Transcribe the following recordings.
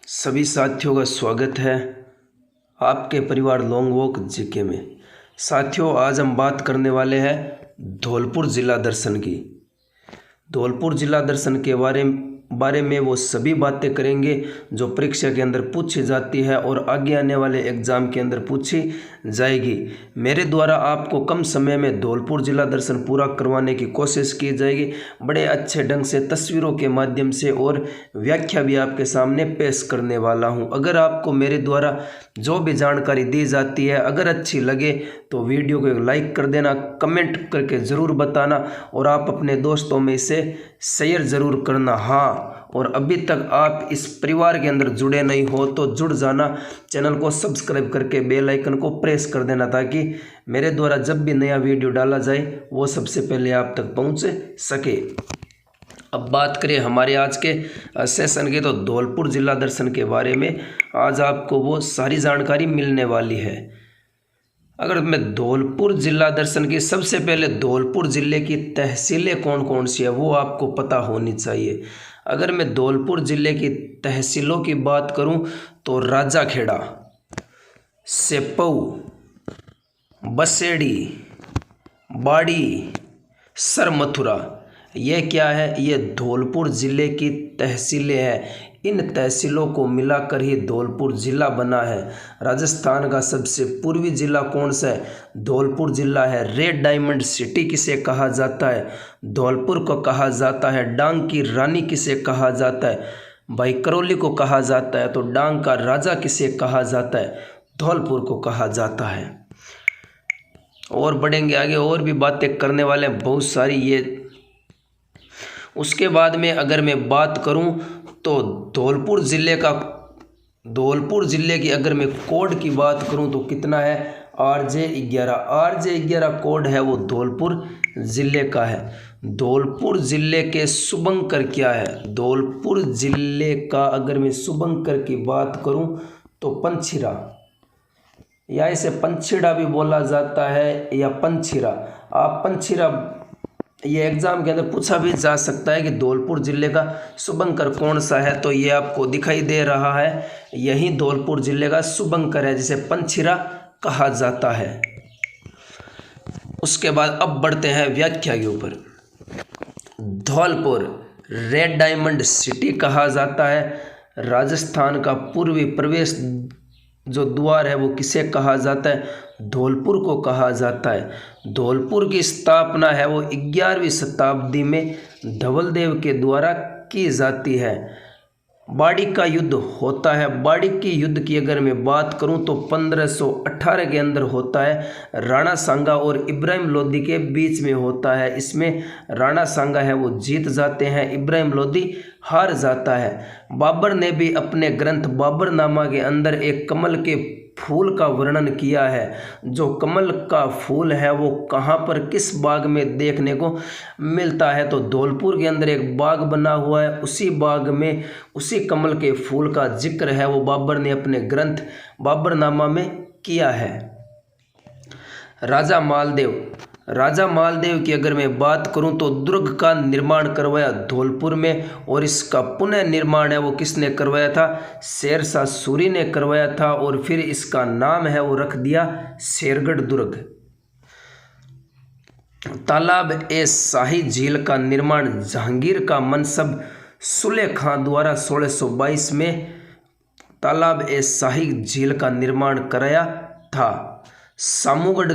सभी साथियों का स्वागत है आपके परिवार लॉन्ग वॉक जीके में। साथियों, आज हम बात करने वाले हैं धौलपुर जिला दर्शन की। धौलपुर जिला दर्शन के बारे में वो सभी बातें करेंगे जो परीक्षा के अंदर पूछी जाती है और आगे आने वाले एग्ज़ाम के अंदर पूछी जाएगी। मेरे द्वारा आपको कम समय में धौलपुर जिला दर्शन पूरा करवाने की कोशिश की जाएगी। बड़े अच्छे ढंग से तस्वीरों के माध्यम से और व्याख्या भी आपके सामने पेश करने वाला हूं। अगर आपको मेरे द्वारा जो भी जानकारी दी जाती है अगर अच्छी लगे तो वीडियो को एक लाइक कर देना, कमेंट करके ज़रूर बताना और आप अपने दोस्तों में इसे शेयर ज़रूर करना। हाँ, और अभी तक आप इस परिवार के अंदर जुड़े नहीं हो तो जुड़ जाना, चैनल को सब्सक्राइब करके बेल आइकन को प्रेस कर देना ताकि मेरे द्वारा जब भी नया वीडियो डाला जाए वो सबसे पहले आप तक पहुंच सके। अब बात करें हमारे आज के सेशन की, तो धौलपुर जिला दर्शन के बारे में आज आपको वो सारी जानकारी मिलने वाली है। अगर मैं धौलपुर जिला दर्शन की, सबसे पहले धौलपुर जिले की तहसीलें कौन कौन सी है वो आपको पता होनी चाहिए। अगर मैं धौलपुर जिले की तहसीलों की बात करूं तो राजाखेड़ा, सेपऊ, बसेड़ी, बाड़ी, सरमथुरा, ये क्या है? ये धौलपुर ज़िले की तहसीलें हैं। इन तहसीलों को मिलाकर ही धौलपुर ज़िला बना है। राजस्थान का सबसे पूर्वी ज़िला कौन सा है? धौलपुर ज़िला है। रेड डायमंड सिटी किसे कहा जाता है? धौलपुर को कहा जाता है। डांग की रानी किसे कहा जाता है? भाई करौली को कहा जाता है। तो डांग का राजा किसे कहा जाता है? धौलपुर को कहा जाता है। और बढ़ेंगे आगे, और भी बातें करने वाले हैं बहुत सारी। ये उसके बाद में अगर मैं बात करूं तो धौलपुर ज़िले की अगर मैं कोड की बात करूं तो कितना है? RJ11 कोड है, वो धौलपुर ज़िले का है। धौलपुर ज़िले के शुभंकर क्या है? धौलपुर ज़िले का अगर मैं शुभंकर की बात करूं तो पंचीरा, या इसे पंचीड़ा भी बोला जाता है या पंचीरा। आप पंचीरा, ये एग्ज़ाम के अंदर पूछा भी जा सकता है कि धौलपुर ज़िले का शुभंकर कौन सा है, तो ये आपको दिखाई दे रहा है, यही धौलपुर ज़िले का शुभंकर है जिसे पंचीरा कहा जाता है। उसके बाद अब बढ़ते हैं व्याख्या के ऊपर। धौलपुर रेड डायमंड सिटी कहा जाता है। राजस्थान का पूर्वी प्रवेश जो द्वार है वो किसे कहा जाता है? धौलपुर को कहा जाता है। धौलपुर की स्थापना है वो 11वीं शताब्दी में धवलदेव के द्वारा की जाती है। बाड़ी का युद्ध होता है। बाड़ी की युद्ध की अगर मैं बात करूं तो 1518 के अंदर होता है। राणा सांगा और इब्राहिम लोदी के बीच में होता है। इसमें राणा सांगा है वो जीत जाते हैं, इब्राहिम लोदी हार जाता है। बाबर ने भी अपने ग्रंथ बाबरनामा के अंदर एक कमल के फूल का वर्णन किया है। जो कमल का फूल है वो कहाँ पर, किस बाग में देखने को मिलता है? तो धौलपुर के अंदर एक बाग बना हुआ है, उसी बाग में उसी कमल के फूल का जिक्र है वो बाबर ने अपने ग्रंथ बाबरनामा में किया है। राजा मालदेव की अगर मैं बात करूं तो दुर्ग का निर्माण करवाया धौलपुर में, और इसका पुनः निर्माण है वो किसने करवाया था? शेरशाह सूरी ने करवाया था, और फिर इसका नाम है वो रख दिया शेरगढ़ दुर्ग। तालाब ए शाही झील का निर्माण जहांगीर का मनसब सुले खां द्वारा 1622 में तालाब ए शाही झील का निर्माण कराया था। सामूगढ़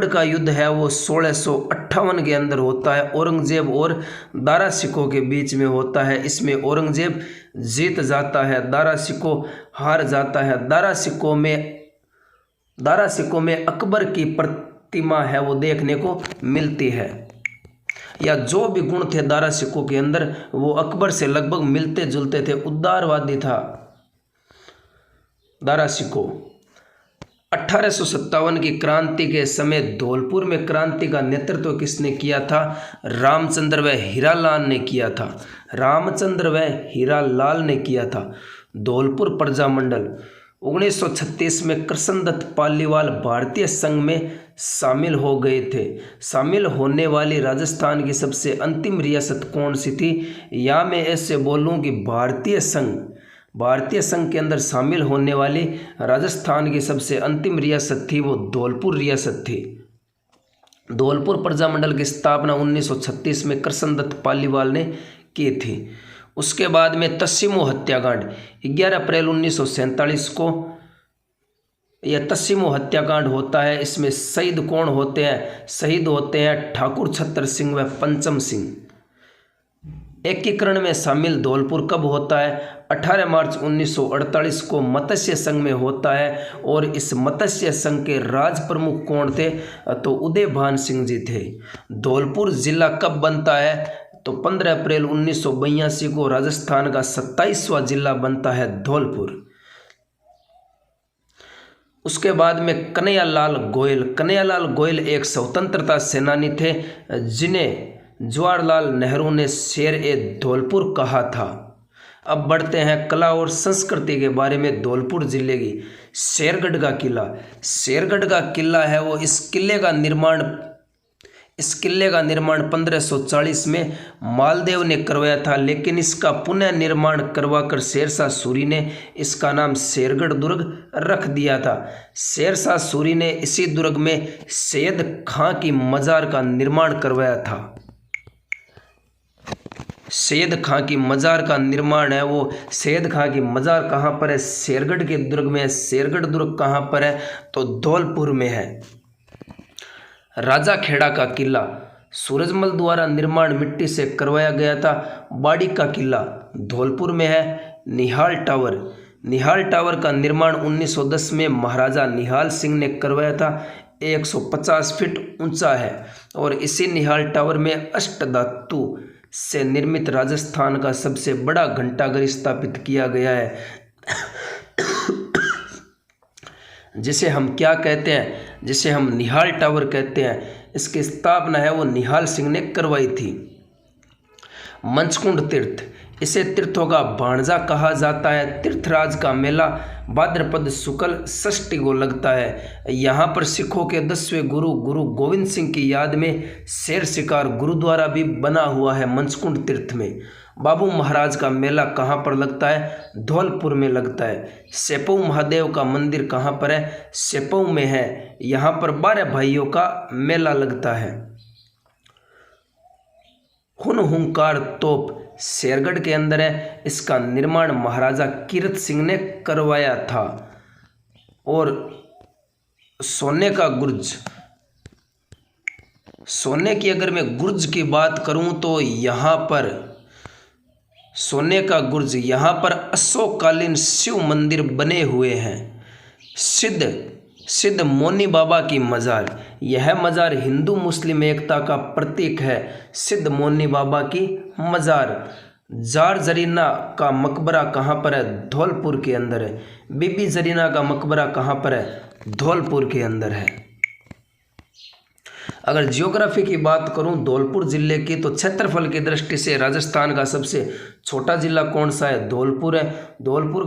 का युद्ध है वो 1658 के अंदर होता है। औरंगजेब और दारा सिकों के बीच में होता है। इसमें औरंगजेब जीत जाता है, दारा सिको हार जाता है। दारा सिको में अकबर की प्रतिमा है वो देखने को मिलती है, या जो भी गुण थे दारा सिको के अंदर वो अकबर से लगभग मिलते जुलते थे। उदारवादी था दारा सिको। 1857 की क्रांति के समय धौलपुर में क्रांति का नेतृत्व किसने किया था? रामचंद्र व हीरालाल ने किया था। धौलपुर प्रजामंडल 1936 में कृष्णदत्त पालीवाल भारतीय संघ में शामिल हो गए थे। शामिल होने वाली राजस्थान की सबसे अंतिम रियासत कौन सी थी? या मैं ऐसे बोलूं कि भारतीय संघ भारतीय संघ के अंदर शामिल होने वाली राजस्थान की सबसे अंतिम रियासत थी वो धौलपुर रियासत थी। धौलपुर प्रजामंडल की स्थापना 1936 में कृष्णदत्त पालीवाल ने की थी। उसके बाद में तस्सीमो हत्याकांड 11 अप्रैल 1947 को यह तस्सीमो हत्याकांड होता है। इसमें शहीद कौन होते हैं? शहीद होते हैं ठाकुर छत्र सिंह व पंचम सिंह। एकीकरण में शामिल धौलपुर कब होता है? 18 मार्च 1948 को मत्स्य संघ में होता है। और इस मत्स्य संघ के राज प्रमुख कौन थे? तो उदयभान सिंह जी थे। धौलपुर जिला कब बनता है? तो 15 अप्रैल 1982 को राजस्थान का 27वां जिला बनता है धौलपुर। उसके बाद में कन्हैयालाल गोयल एक स्वतंत्रता सेनानी थे जिन्हें जवाहरलाल नेहरू ने शेर ए धौलपुर कहा था। अब बढ़ते हैं कला और संस्कृति के बारे में। धौलपुर जिले की शेरगढ़ का किला है वो इस किले का निर्माण 1540 में मालदेव ने करवाया था, लेकिन इसका पुनः निर्माण करवाकर शेरशाह सूरी ने इसका नाम शेरगढ़ दुर्ग रख दिया था। शेरशाह सूरी ने इसी दुर्ग में सैयद खां की मजार का निर्माण करवाया था। सैयद खां की मजार का निर्माण है वो सैयद खां की मजार कहाँ पर है? शेरगढ़ के दुर्ग में है। शेरगढ़ दुर्ग कहाँ पर है? तो धौलपुर में है। राजा खेड़ा का किला सूरजमल द्वारा निर्माण मिट्टी से करवाया गया था। बाड़ी का किला धौलपुर में है। निहाल टावर का निर्माण 1910 में महाराजा निहाल सिंह ने करवाया था। 150 फीट ऊंचा है और इसी निहाल टावर में अष्टधातु से निर्मित राजस्थान का सबसे बड़ा घंटाघर स्थापित किया गया है जिसे हम क्या कहते हैं? जिसे हम निहाल टावर कहते हैं। इसकी स्थापना है वो निहाल सिंह ने करवाई थी। मंचकुंड तीर्थ, इसे तीर्थों का भाणजा कहा जाता है। तीर्थराज का मेला भाद्रपद शुक्ल षष्ठी को लगता है। यहाँ पर सिखों के 10वें गुरु गोविंद सिंह की याद में शेर शिकार गुरुद्वारा भी बना हुआ है मंचकुंड तीर्थ में। बाबू महाराज का मेला कहाँ पर लगता है? धौलपुर में लगता है। सेपऊ महादेव का मंदिर कहाँ पर है? सेपऊ में है। यहाँ पर 12 भाइयों का मेला लगता है। हुंकार तोप शेरगढ़ के अंदर है। इसका निर्माण महाराजा कीरत सिंह ने करवाया था। और सोने का गुर्ज, सोने की अगर मैं गुर्ज की बात करूं तो यहाँ पर सोने का गुर्ज, यहाँ पर अशोककालीन शिव मंदिर बने हुए हैं। सिद्ध मोनी बाबा की मजार, यह मजार हिंदू मुस्लिम एकता का प्रतीक है। सिद्ध मोनी बाबा की मजार। जार जरीना का मकबरा कहाँ पर है? धौलपुर के अंदर है। बीबी जरीना का मकबरा कहाँ पर है? धौलपुर के अंदर है। अगर जियोग्राफी की बात करूं धौलपुर जिले की तो क्षेत्रफल की दृष्टि से राजस्थान का सबसे छोटा जिला कौन सा है? धौलपुर है। धौलपुर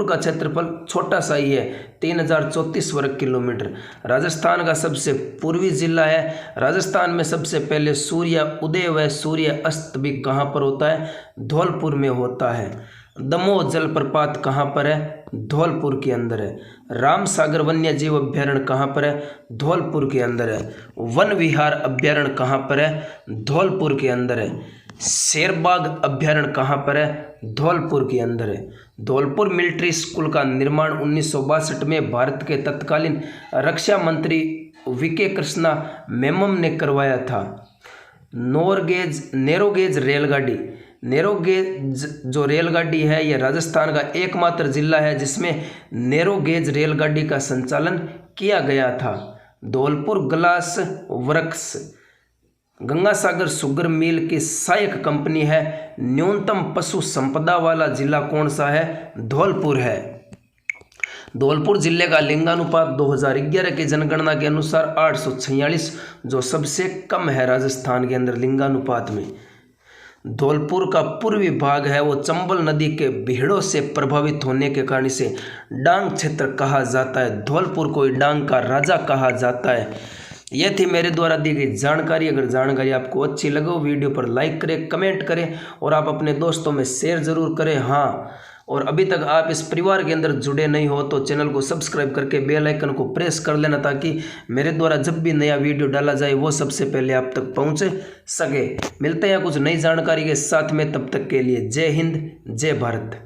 का क्षेत्रफल छोटा सा ही है, 3034 वर्ग किलोमीटर। राजस्थान का सबसे पूर्वी जिला है। राजस्थान में सबसे पहले सूर्य उदय व सूर्य अस्त भी कहाँ पर होता है? धौलपुर में होता है। दमोह जलप्रपात कहाँ पर है? धौलपुर के अंदर है। राम सागर वन्य जीव अभ्यारण्य कहाँ पर है? धौलपुर के अंदर है। वन विहार अभ्यारण्य कहाँ पर है? धौलपुर के अंदर है। शेरबाग अभ्यारण्य कहाँ पर है? धौलपुर के अंदर है। धौलपुर मिलिट्री स्कूल का निर्माण 1962 में भारत के तत्कालीन रक्षा मंत्री वीके कृष्णा मेमम ने करवाया था। नैरोगेज जो रेलगाड़ी है यह राजस्थान का एकमात्र जिला है जिसमें नैरोगेज रेलगाड़ी का संचालन किया गया था। Dholpur glass works Gangasagar sugar mill की सहायक कंपनी है। न्यूनतम पशु संपदा वाला जिला कौन सा है? धौलपुर है। धौलपुर जिले का लिंगानुपात 2011 की जनगणना के अनुसार 846, जो सबसे कम है राजस्थान के अंदर लिंगानुपात में। धौलपुर का पूर्वी भाग है वो चंबल नदी के भीड़ों से प्रभावित होने के कारण इसे डांग क्षेत्र कहा जाता है। धौलपुर को डांग का राजा कहा जाता है। यह थी मेरे द्वारा दी गई जानकारी। अगर जानकारी आपको अच्छी लगे वीडियो पर लाइक करें, कमेंट करें और आप अपने दोस्तों में शेयर ज़रूर करें। हाँ, और अभी तक आप इस परिवार के अंदर जुड़े नहीं हो तो चैनल को सब्सक्राइब करके बेल आइकन को प्रेस कर लेना, ताकि मेरे द्वारा जब भी नया वीडियो डाला जाए वो सबसे पहले आप तक पहुंच सके। मिलते हैं कुछ नई जानकारी के साथ में, तब तक के लिए जय हिंद, जय भारत।